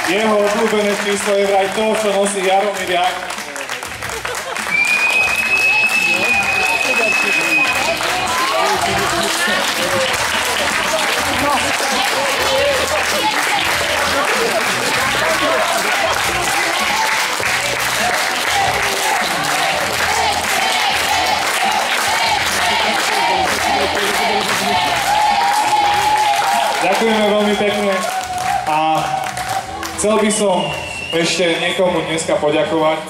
Jeho obľúbené číslo je vraj to, čo nosí Jaromír Jágr. Ďakujeme veľmi pekne a chcel by som ešte niekomu dneska poďakovať.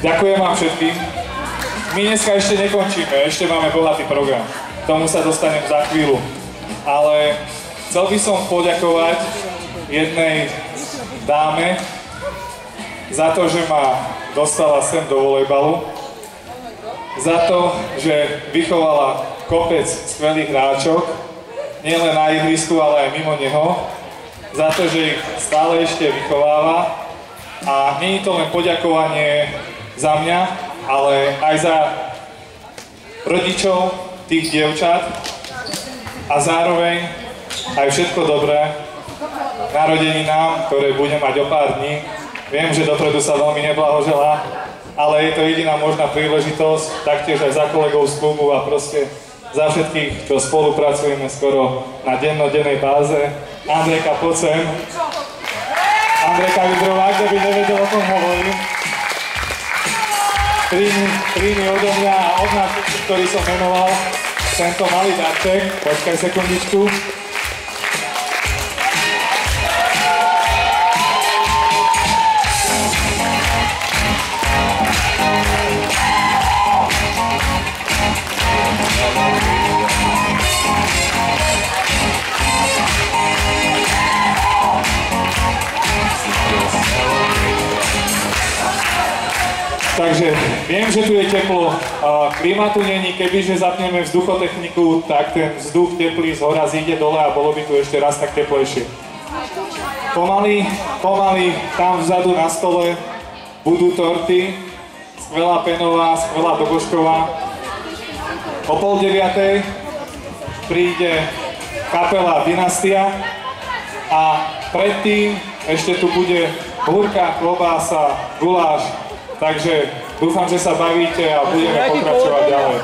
Ďakujem vám všetkým. My dneska ešte nekončíme, ešte máme bohatý program. K tomu sa dostanem za chvíľu. Ale chcel by som poďakovať jednej dáme za to, že ma dostala sem do volejbalu. Za to, že vychovala kopec skvelých hráčok, nielen na ihrisku, ale aj mimo neho. Za to, že ich stále ešte vychováva. A nie je to len poďakovanie za mňa, ale aj za rodičov tých dievčat a zároveň aj všetko dobré narodeninám, ktoré budem mať o pár dní. Viem, že dopredu sa veľmi neblahoželá, ale je to jediná možná príležitosť, taktiež aj za kolegov z klubu a proste za všetkých, čo spolupracujeme skoro na dennodennej báze. Andrejka, poď sem. Andrejka Vidrová, kto by nevedel, o tom hovorím. Príjmi odo mňa a od nás, ktorý som menoval, tento malý darček. Počkaj sekundičku. Takže viem, že tu je teplo, klíma tu není, kebyže zapneme vzduchotechniku, tak ten vzduch teplý z hora zíde dole a bolo by tu ešte raz tak teplejšie. Pomaly tam vzadu na stole budú torty, skvelá penová, skvelá dobožková. O 8:30 príde kapela Dynastia a predtým ešte tu bude húrka, klobása, guláš. Takže dúfam, že sa bavíte a budeme pokračovať ďalej.